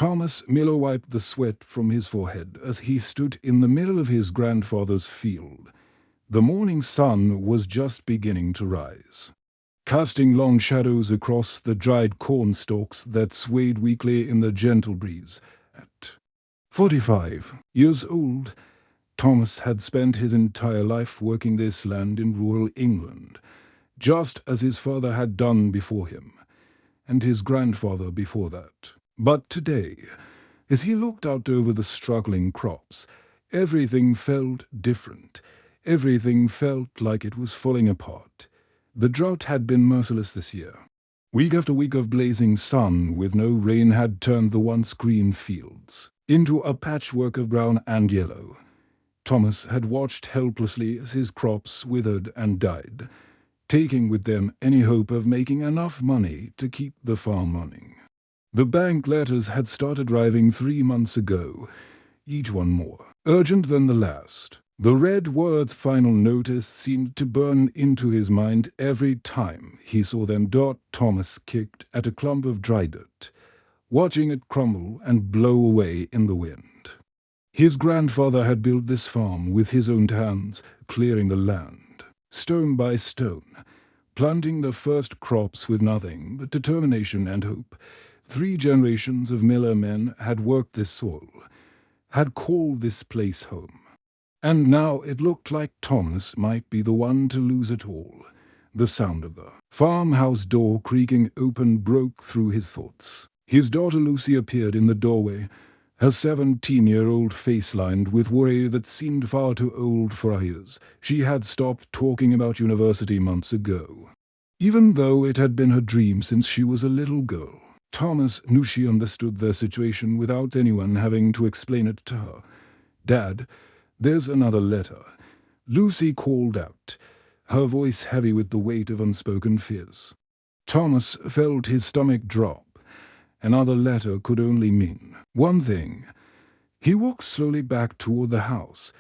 Thomas Miller wiped the sweat from his forehead as he stood in the middle of his grandfather's field. The morning sun was just beginning to rise, casting long shadows across the dried corn stalks that swayed weakly in the gentle breeze. At 45 years old, Thomas had spent his entire life working this land in rural England, just as his father had done before him, and his grandfather before that. But today, as he looked out over the struggling crops, everything felt different. Everything felt like it was falling apart. The drought had been merciless this year. Week after week of blazing sun with no rain had turned the once green fields into a patchwork of brown and yellow. Thomas had watched helplessly as his crops withered and died, taking with them any hope of making enough money to keep the farm running. The bank letters had started arriving 3 months ago, each one more urgent than the last. The red word final notice seemed to burn into his mind every time he saw them. Thomas kicked at a clump of dry dirt, watching it crumble and blow away in the wind. His grandfather had built this farm with his own hands, clearing the land, stone by stone, planting the first crops with nothing but determination and hope. 3 generations of Miller men had worked this soil, had called this place home. And now it looked like Thomas might be the one to lose it all. The sound of the farmhouse door creaking open broke through his thoughts. His daughter Lucy appeared in the doorway, her 17-year-old face lined with worry that seemed far too old for her ears. She had stopped talking about university months ago, even though it had been her dream since she was a little girl. Thomas knew she understood their situation without anyone having to explain it to her. "Dad, there's another letter," Lucy called out, her voice heavy with the weight of unspoken fears. Thomas felt his stomach drop. Another letter could only mean one thing. He walked slowly back toward the house,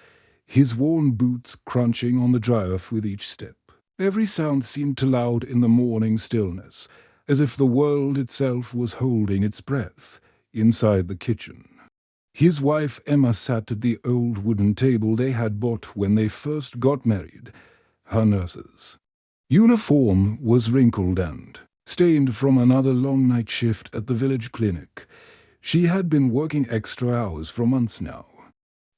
his worn boots crunching on the dry earth with each step. Every sound seemed too loud in the morning stillness, as if the world itself was holding its breath inside the kitchen. His wife Emma sat at the old wooden table they had bought when they first got married, her nurse's uniform was wrinkled and stained from another long night shift at the village clinic. She had been working extra hours for months now,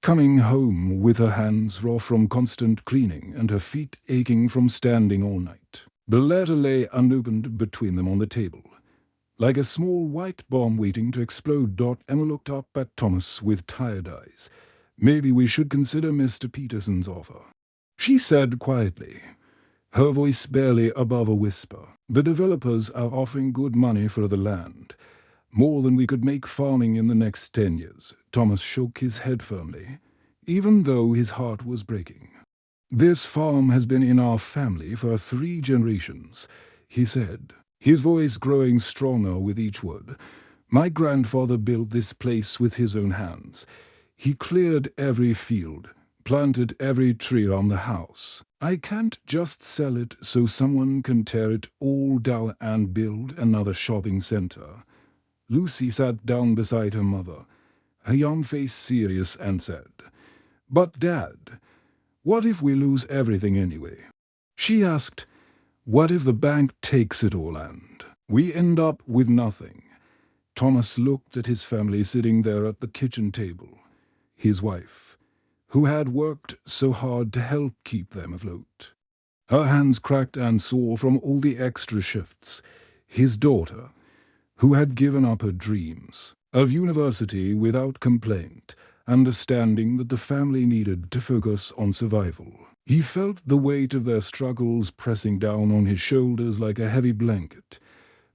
coming home with her hands raw from constant cleaning and her feet aching from standing all night. The letter lay unopened between them on the table, like a small white bomb waiting to explode. Emma looked up at Thomas with tired eyes. "Maybe we should consider Mr. Peterson's offer," she said quietly, her voice barely above a whisper. "The developers are offering good money for the land, more than we could make farming in the next 10 years. Thomas shook his head firmly, even though his heart was breaking. "This farm has been in our family for 3 generations, he said, his voice growing stronger with each word. "My grandfather built this place with his own hands. He cleared every field, planted every tree around the house. I can't just sell it so someone can tear it all down and build another shopping center." Lucy sat down beside her mother, her young face serious, and said, "But Dad, what if we lose everything anyway?" She asked, "What if the bank takes it all and we end up with nothing?" Thomas looked at his family sitting there at the kitchen table, his wife, who had worked so hard to help keep them afloat, her hands cracked and sore from all the extra shifts, his daughter, who had given up her dreams of university without complaint, understanding that the family needed to focus on survival. He felt the weight of their struggles pressing down on his shoulders like a heavy blanket,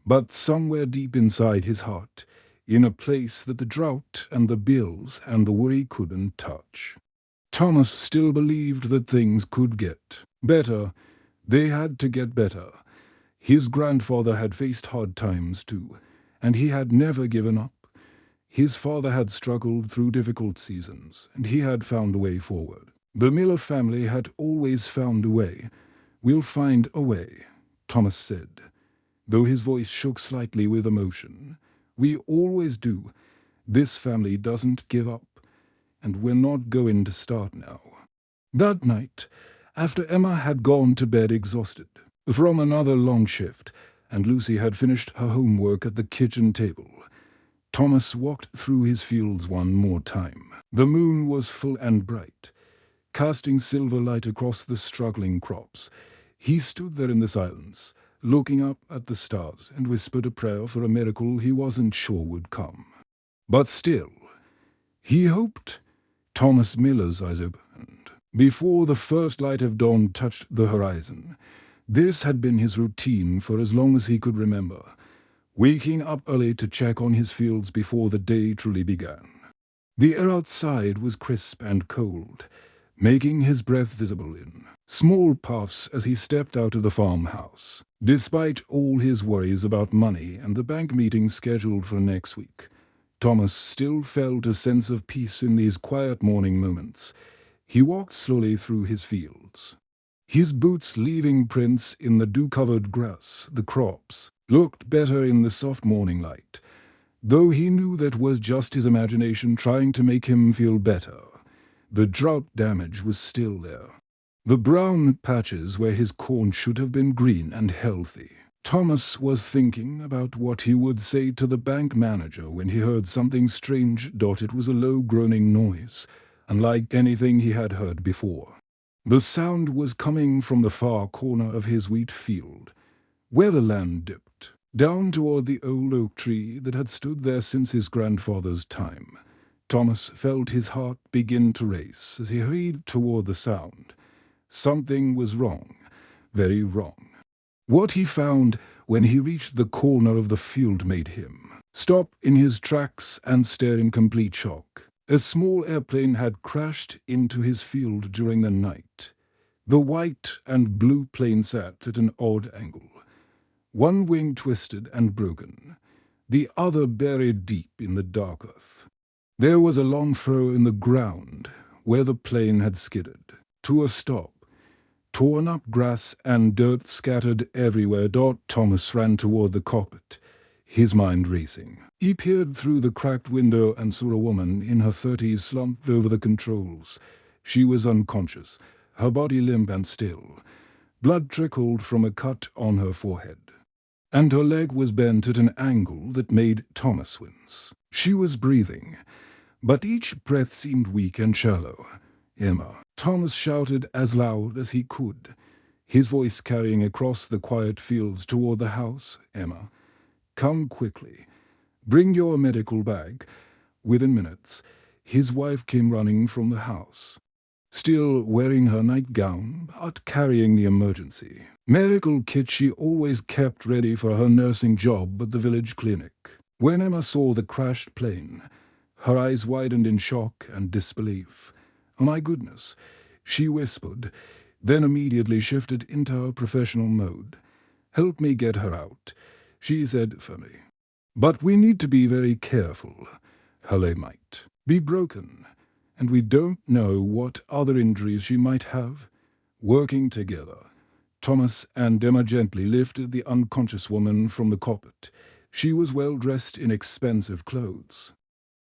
but somewhere deep inside his heart, in a place that the drought and the bills and the worry couldn't touch, Thomas still believed that things could get better. They had to get better. His grandfather had faced hard times too, and he had never given up. His father had struggled through difficult seasons, and he had found a way forward. The Miller family had always found a way. "We'll find a way," Thomas said, though his voice shook slightly with emotion. "We always do. This family doesn't give up, and we're not going to start now." That night, after Emma had gone to bed exhausted from another long shift, and Lucy had finished her homework at the kitchen table, Thomas walked through his fields one more time. The moon was full and bright, casting silver light across the struggling crops. He stood there in the silence, looking up at the stars, and whispered a prayer for a miracle he wasn't sure would come. But still, he hoped. Thomas Miller's eyes opened before the first light of dawn touched the horizon. This had been his routine for as long as he could remember, waking up early to check on his fields before the day truly began. The air outside was crisp and cold, making his breath visible in small puffs as he stepped out of the farmhouse. Despite all his worries about money and the bank meeting scheduled for next week, Thomas still felt a sense of peace in these quiet morning moments. He walked slowly through his fields, his boots leaving prints in the dew-covered grass. The crops looked better in the soft morning light, though he knew that was just his imagination trying to make him feel better. The drought damage was still there, the brown patches where his corn should have been green and healthy. Thomas was thinking about what he would say to the bank manager when he heard something strange. It was a low groaning noise, unlike anything he had heard before. The sound was coming from the far corner of his wheat field, where the land dipped down toward the old oak tree that had stood there since his grandfather's time. Thomas felt his heart begin to race as he hurried toward the sound. Something was wrong, very wrong. What he found when he reached the corner of the field made him stop in his tracks and stare in complete shock. A small airplane had crashed into his field during the night. The white and blue plane sat at an odd angle, one wing twisted and broken, the other buried deep in the dark earth. There was a long furrow in the ground where the plane had skidded to a stop. Torn up grass and dirt scattered everywhere. Thomas ran toward the cockpit, his mind racing. He peered through the cracked window and saw a woman in her 30s slumped over the controls. She was unconscious, her body limp and still. Blood trickled from a cut on her forehead, and her leg was bent at an angle that made Thomas wince. She was breathing, but each breath seemed weak and shallow. "Emma!" Thomas shouted as loud as he could, his voice carrying across the quiet fields toward the house. "Emma, come quickly. Bring your medical bag." Within minutes, his wife came running from the house, still wearing her nightgown, but carrying the emergency medical kit she always kept ready for her nursing job at the village clinic. When Emma saw the crashed plane, her eyes widened in shock and disbelief. "Oh my goodness," she whispered, then immediately shifted into her professional mode. "Help me get her out," she said firmly. "But we need to be very careful. Her leg might be broken, and we don't know what other injuries she might have." Working together, Thomas and Emma gently lifted the unconscious woman from the cockpit. She was well dressed in expensive clothes,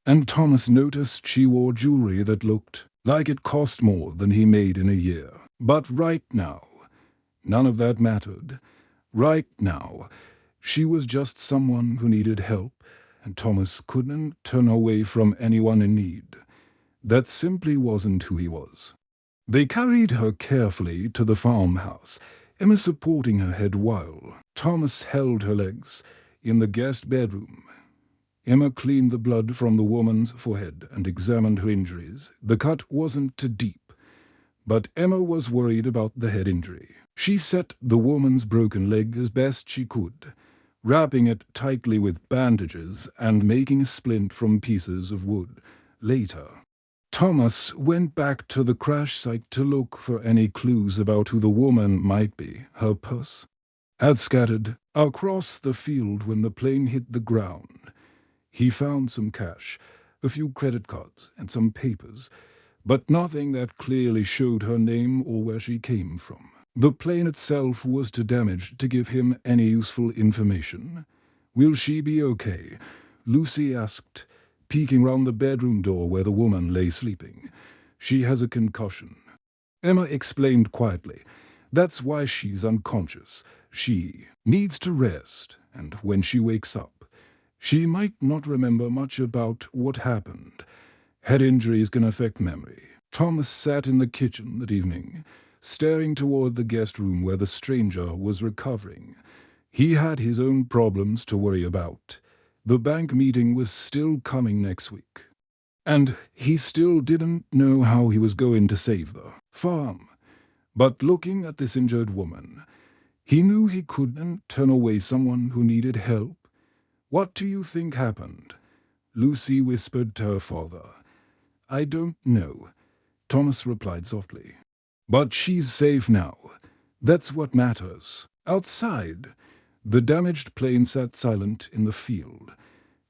and Thomas noticed she wore jewelry that looked like it cost more than he made in a year. But right now, none of that mattered. Right now, she was just someone who needed help, and Thomas couldn't turn away from anyone in need. That simply wasn't who he was. They carried her carefully to the farmhouse, Emma supporting her head while Thomas held her legs in the guest bedroom. Emma cleaned the blood from the woman's forehead and examined her injuries. The cut wasn't too deep, but Emma was worried about the head injury. She set the woman's broken leg as best she could, wrapping it tightly with bandages and making a splint from pieces of wood. Later, Thomas went back to the crash site to look for any clues about who the woman might be. Her purse had scattered across the field when the plane hit the ground. He found some cash, a few credit cards, and some papers, but nothing that clearly showed her name or where she came from. The plane itself was too damaged to give him any useful information. "Will she be okay?" Lucy asked, peeking round the bedroom door where the woman lay sleeping. "She has a concussion," Emma explained quietly. "That's why she's unconscious. She needs to rest, and when she wakes up, she might not remember much about what happened. Head injuries can affect memory." Thomas sat in the kitchen that evening, staring toward the guest room where the stranger was recovering. He had his own problems to worry about. The bank meeting was still coming next week, and he still didn't know how he was going to save the farm. But looking at this injured woman, he knew he couldn't turn away someone who needed help. "What do you think happened?" Lucy whispered to her father. "I don't know," Thomas replied softly. "But she's safe now. That's what matters." Outside, the damaged plane sat silent in the field,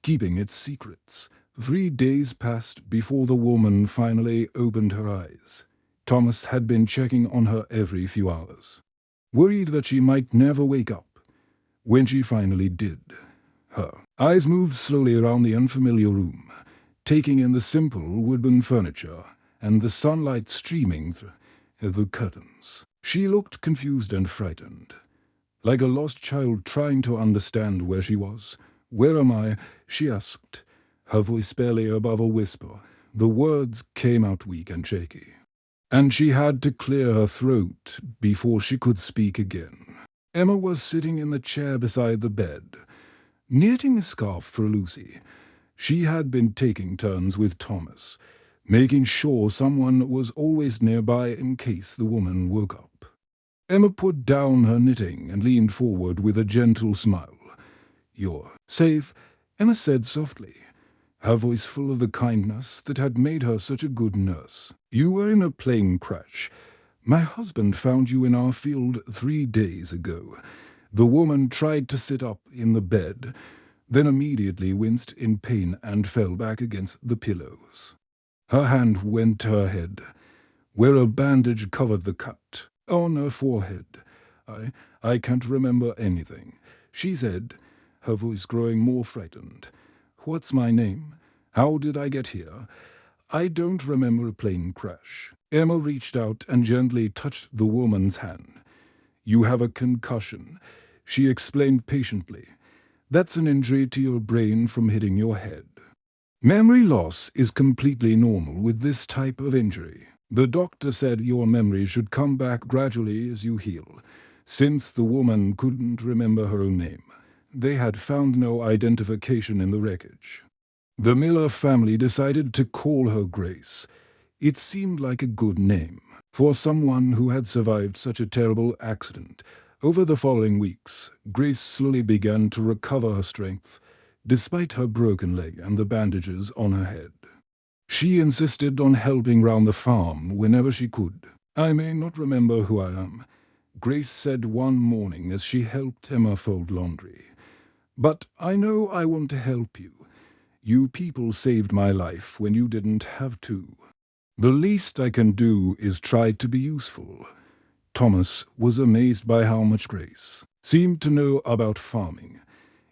keeping its secrets. 3 days passed before the woman finally opened her eyes. Thomas had been checking on her every few hours, worried that she might never wake up. When she finally did, her eyes moved slowly around the unfamiliar room, taking in the simple wooden furniture and the sunlight streaming through the curtains. She looked confused and frightened, like a lost child trying to understand where she was. "Where am I?" she asked, her voice barely above a whisper. The words came out weak and shaky, and she had to clear her throat before she could speak again. Emma was sitting in the chair beside the bed, knitting a scarf for Lucy. She had been taking turns with Thomas, making sure someone was always nearby in case the woman woke up. Emma put down her knitting and leaned forward with a gentle smile. "You're safe," Emma said softly, her voice full of the kindness that had made her such a good nurse. "You were in a plane crash. My husband found you in our field 3 days ago." The woman tried to sit up in the bed, then immediately winced in pain and fell back against the pillows. Her hand went to her head, where a bandage covered the cut on her forehead. I can't remember anything," she said, her voice growing more frightened. "What's my name? How did I get here? I don't remember a plane crash." Emma reached out and gently touched the woman's hand. "You have a concussion," she explained patiently. "That's an injury to your brain from hitting your head. Memory loss is completely normal with this type of injury. The doctor said your memory should come back gradually as you heal." Since the woman couldn't remember her own name, they had found no identification in the wreckage. The Miller family decided to call her Grace. It seemed like a good name for someone who had survived such a terrible accident. Over the following weeks, Grace slowly began to recover her strength, despite her broken leg and the bandages on her head. She insisted on helping round the farm whenever she could. "I may not remember who I am," Grace said one morning as she helped Emma fold laundry, "but I know I want to help you. You people saved my life when you didn't have to. The least I can do is try to be useful." Thomas was amazed by how much Grace seemed to know about farming.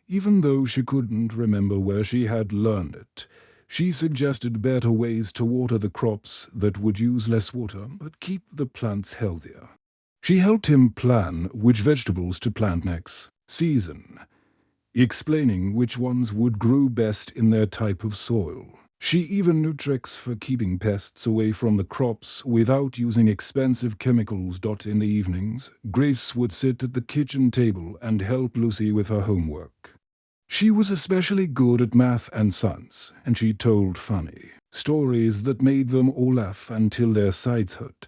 Even though she couldn't remember where she had learned it, she suggested better ways to water the crops that would use less water but keep the plants healthier. She helped him plan which vegetables to plant next season, explaining which ones would grow best in their type of soil. She even knew tricks for keeping pests away from the crops without using expensive chemicals. In the evenings, Grace would sit at the kitchen table and help Lucy with her homework. She was especially good at math and science, and she told funny stories that made them all laugh until their sides hurt.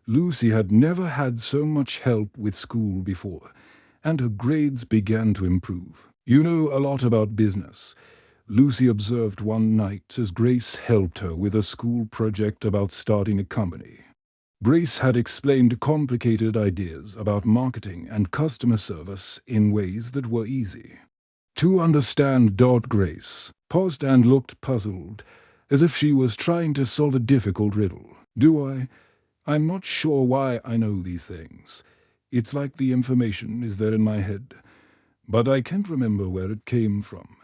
Lucy had never had so much help with school before, and her grades began to improve. "You know a lot about business," Lucy observed one night as Grace helped her with a school project about starting a company. Grace had explained complicated ideas about marketing and customer service in ways that were easy to understand. Grace paused and looked puzzled, as if she was trying to solve a difficult riddle. I'm not sure why I know these things. It's like the information is there in my head, but I can't remember where it came from."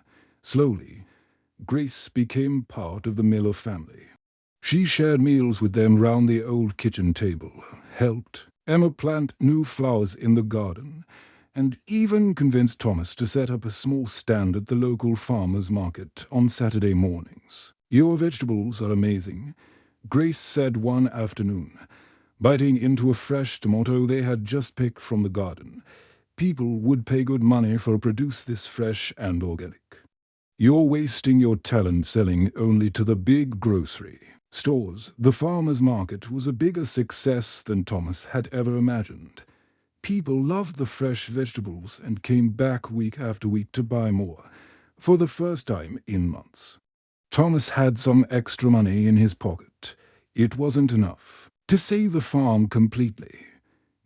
Slowly, Grace became part of the Miller family. She shared meals with them round the old kitchen table, helped Emma plant new flowers in the garden, and even convinced Thomas to set up a small stand at the local farmer's market on Saturday mornings. "Your vegetables are amazing," Grace said one afternoon, biting into a fresh tomato they had just picked from the garden. "People would pay good money for produce this fresh and organic. You're wasting your talent selling only to the big grocery stores." The farmer's market was a bigger success than Thomas had ever imagined. People loved the fresh vegetables and came back week after week to buy more, for the first time in months. Thomas had some extra money in his pocket. It wasn't enough to save the farm completely,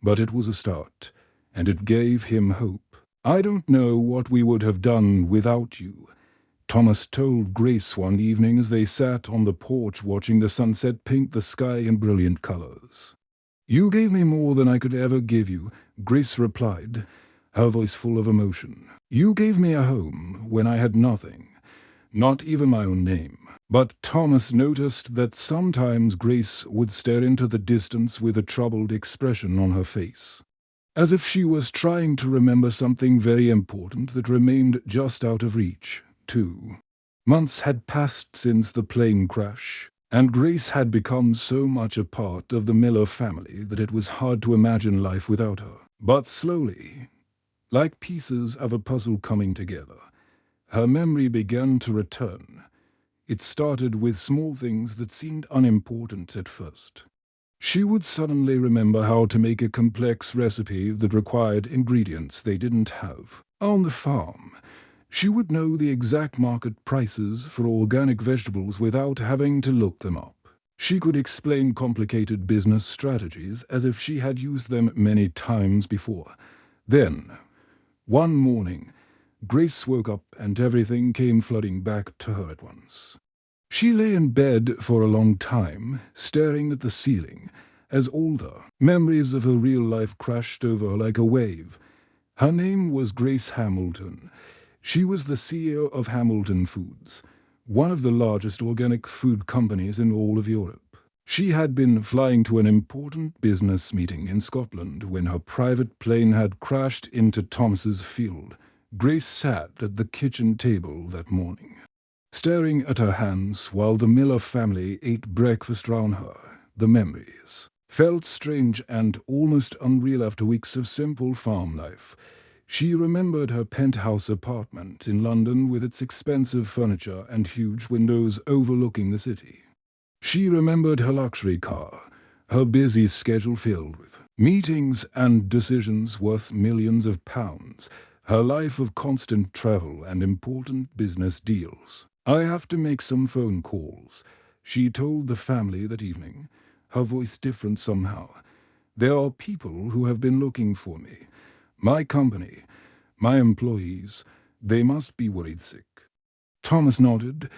but it was a start, and it gave him hope. "I don't know what we would have done without you," Thomas told Grace one evening as they sat on the porch watching the sunset paint the sky in brilliant colors. "You gave me more than I could ever give you," Grace replied, her voice full of emotion. "You gave me a home when I had nothing, not even my own name." But Thomas noticed that sometimes Grace would stare into the distance with a troubled expression on her face, as if she was trying to remember something very important that remained just out of reach. 2 months had passed since the plane crash, and Grace had become so much a part of the Miller family that it was hard to imagine life without her. But slowly, like pieces of a puzzle coming together, her memory began to return. It started with small things that seemed unimportant at first. She would suddenly remember how to make a complex recipe that required ingredients they didn't have on the farm. She would know the exact market prices for organic vegetables without having to look them up. She could explain complicated business strategies as if she had used them many times before. Then, one morning, Grace woke up and everything came flooding back to her at once. She lay in bed for a long time, staring at the ceiling, as older memories of her real life crashed over her like a wave. Her name was Grace Hamilton. She was the CEO of Hamilton Foods, one of the largest organic food companies in all of Europe. She had been flying to an important business meeting in Scotland when her private plane had crashed into Thomas's field. Grace sat at the kitchen table that morning, staring at her hands while the Miller family ate breakfast round her. The memories felt strange and almost unreal after weeks of simple farm life. She remembered her penthouse apartment in London with its expensive furniture and huge windows overlooking the city. She remembered her luxury car, her busy schedule filled with meetings and decisions worth millions of pounds, her life of constant travel and important business deals. "I have to make some phone calls," she told the family that evening, her voice different somehow. "There are people who have been looking for me. My company, my employees, they must be worried sick." Thomas nodded,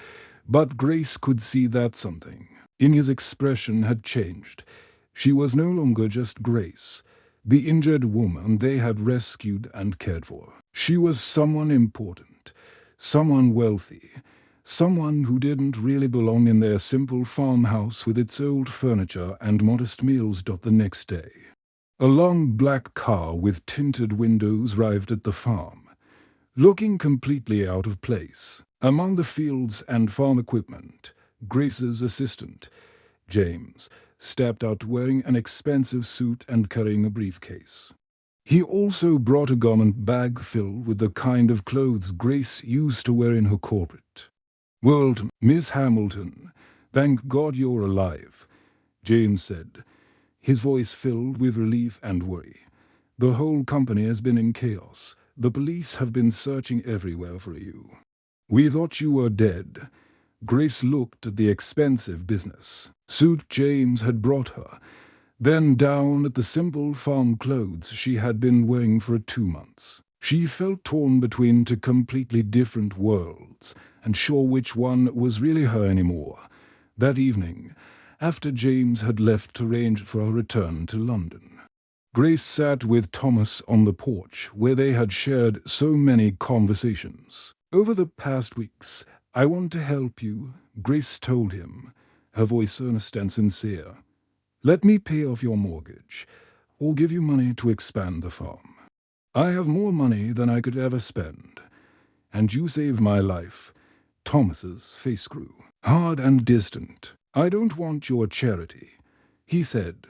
but Grace could see that something in his expression had changed. She was no longer just Grace, the injured woman they had rescued and cared for. She was someone important, someone wealthy, someone who didn't really belong in their simple farmhouse with its old furniture and modest meals. The next day, a long black car with tinted windows arrived at the farm, looking completely out of place. Among the fields and farm equipment, Grace's assistant, James, stepped out wearing an expensive suit and carrying a briefcase. He also brought a garment bag filled with the kind of clothes Grace used to wear in her corporate world. "Miss Hamilton, thank God you're alive," James said, his voice filled with relief and worry. "The whole company has been in chaos. The police have been searching everywhere for you. We thought you were dead." Grace looked at the expensive business suit James had brought her, then down at the simple farm clothes she had been wearing for 2 months. She felt torn between two completely different worlds, and sure which one was really her anymore. That evening, after James had left to arrange for her return to London, Grace sat with Thomas on the porch where they had shared so many conversations over the past weeks. "I want to help you," Grace told him, her voice earnest and sincere. "Let me pay off your mortgage, or give you money to expand the farm. I have more money than I could ever spend, and you saved my life." Thomas's face grew hard and distant. "I don't want your charity," he said,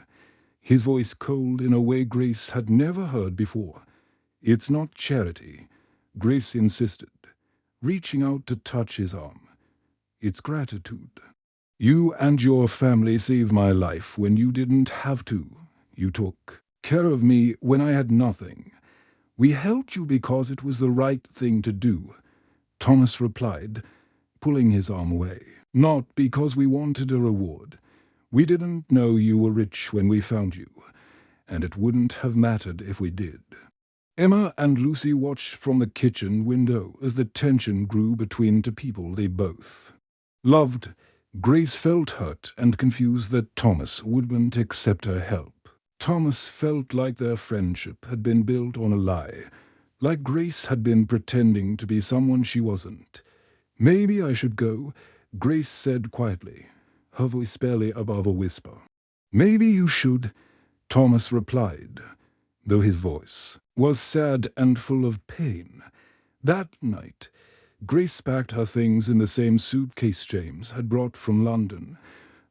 his voice cold in a way Grace had never heard before. "It's not charity," Grace insisted, reaching out to touch his arm. "It's gratitude. You and your family saved my life when you didn't have to. You took care of me when I had nothing. We helped you because it was the right thing to do," Thomas replied, pulling his arm away. "Not because we wanted a reward. We didn't know you were rich when we found you, and it wouldn't have mattered if we did." Emma and Lucy watched from the kitchen window as the tension grew between two people they both loved. Grace felt hurt and confused that Thomas wouldn't accept her help. Thomas felt like their friendship had been built on a lie, like Grace had been pretending to be someone she wasn't. "Maybe I should go," Grace said quietly, her voice barely above a whisper. "Maybe you should," Thomas replied, though his voice was sad and full of pain. That night, Grace packed her things in the same suitcase James had brought from London,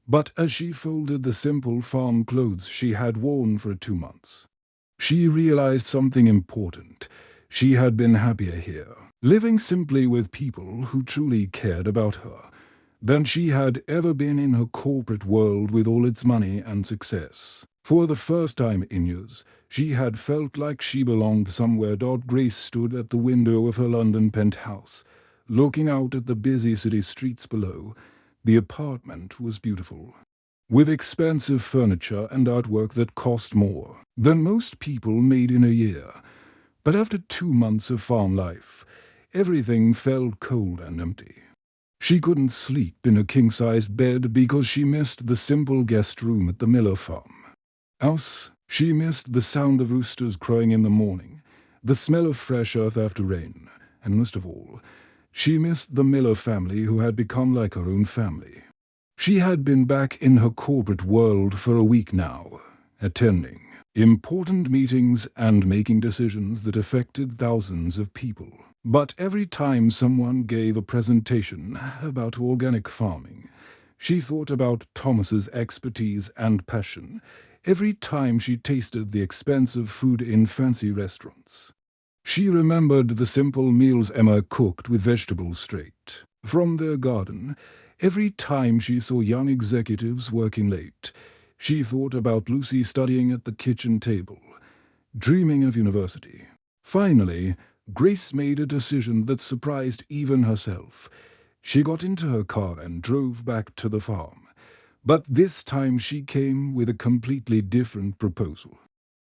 but as she folded the simple farm clothes she had worn for 2 months, she realized something important. She had been happier here, living simply with people who truly cared about her, than she had ever been in her corporate world with all its money and success. For the first time in years, she had felt like she belonged somewhere. Grace stood at the window of her London penthouse, looking out at the busy city streets below. The apartment was beautiful, with expensive furniture and artwork that cost more than most people made in a year. But after 2 months of farm life, everything felt cold and empty. She couldn't sleep in a king-size bed because she missed the simple guest room at the Miller farm house. She missed the sound of roosters crowing in the morning, the smell of fresh earth after rain, and most of all, she missed the Miller family who had become like her own family. She had been back in her corporate world for a week now, attending important meetings and making decisions that affected thousands of people. But every time someone gave a presentation about organic farming, she thought about Thomas's expertise and passion. Every time she tasted the expensive food in fancy restaurants, she remembered the simple meals Emma cooked with vegetables straight from their garden. Every time she saw young executives working late, she thought about Lucy studying at the kitchen table, dreaming of university. Finally, Grace made a decision that surprised even herself. She got into her car and drove back to the farm. But this time she came with a completely different proposal.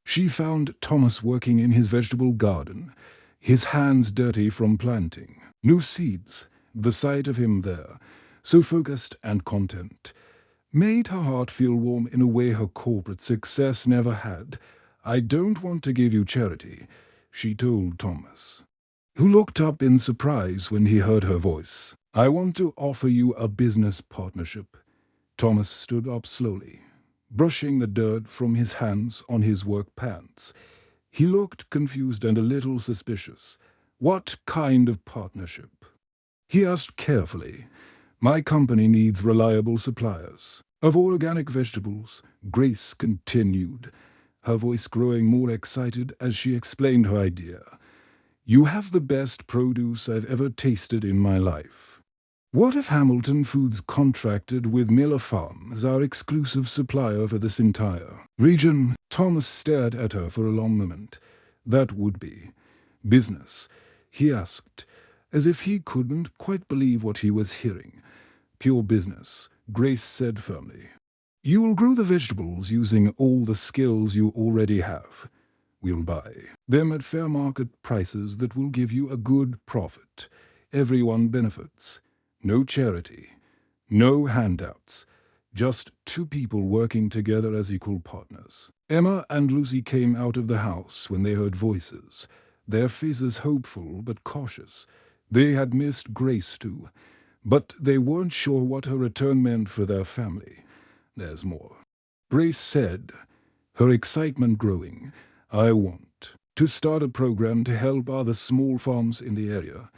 She found Thomas working in his vegetable garden, his hands dirty from planting new seeds. The sight of him there, so focused and content, made her heart feel warm in a way her corporate success never had. "I don't want to give you charity," she told Thomas, who looked up in surprise when he heard her voice. "I want to offer you a business partnership." Thomas stood up slowly, brushing the dirt from his hands on his work pants. He looked confused and a little suspicious. "What kind of partnership?" he asked carefully. "My company needs reliable suppliers of organic vegetables," Grace continued, her voice growing more excited as she explained her idea. "You have the best produce I've ever tasted in my life. What if Hamilton Foods contracted with Miller Farm as our exclusive supplier for this entire region?" Thomas stared at her for a long moment. "That would be business?" he asked, as if he couldn't quite believe what he was hearing. "Pure business," Grace said firmly. "You'll grow the vegetables using all the skills you already have. We'll buy them at fair market prices that will give you a good profit. Everyone benefits. No charity, no handouts, just two people working together as equal partners." Emma and Lucy came out of the house when they heard voices, their faces hopeful but cautious. They had missed Grace too, but they weren't sure what her return meant for their family. "There's more," Grace said, her excitement growing. "I want to start a program to help other small farms in the area.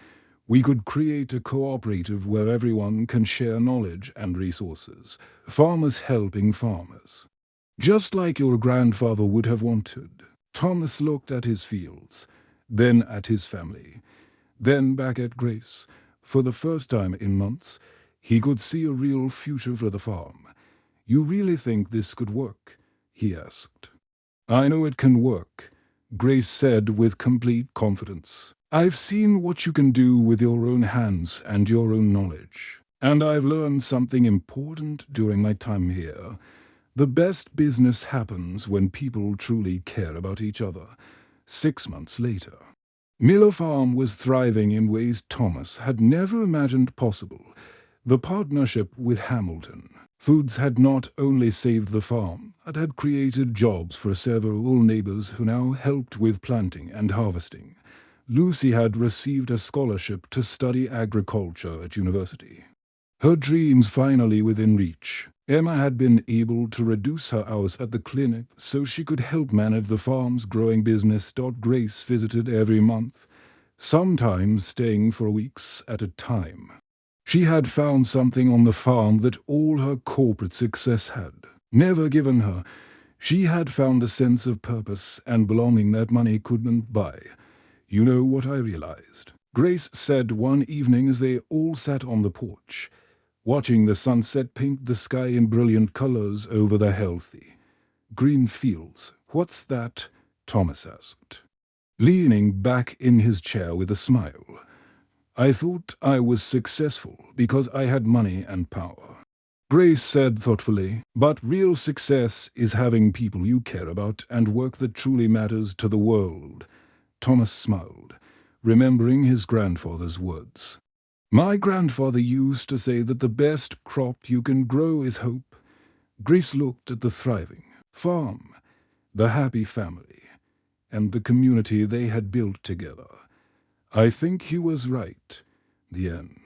We could create a cooperative where everyone can share knowledge and resources, farmers helping farmers. Just like your grandfather would have wanted." Thomas looked at his fields, then at his family, then back at Grace. For the first time in months, he could see a real future for the farm. "You really think this could work?" he asked. "I know it can work," Grace said with complete confidence. "I've seen what you can do with your own hands and your own knowledge. And I've learned something important during my time here. The best business happens when people truly care about each other." 6 months later, Miller Farm was thriving in ways Thomas had never imagined possible. The partnership with Hamilton Foods had not only saved the farm, it had created jobs for several neighbors who now helped with planting and harvesting. Lucy had received a scholarship to study agriculture at university. Her dreams finally within reach. Emma had been able to reduce her hours at the clinic so she could help manage the farm's growing business. Grace visited every month, sometimes staying for weeks at a time. She had found something on the farm that all her corporate success had never given her. She had found a sense of purpose and belonging that money couldn't buy. "You know what I realized?" Grace said one evening as they all sat on the porch, watching the sunset paint the sky in brilliant colors over the healthy green fields. "What's that?" Thomas asked, leaning back in his chair with a smile. "I thought I was successful because I had money and power," Grace said thoughtfully. "But real success is having people you care about and work that truly matters to the world." Thomas smiled, remembering his grandfather's words. "My grandfather used to say that the best crop you can grow is hope." Grace looked at the thriving farm, the happy family, and the community they had built together. "I think he was right." The end.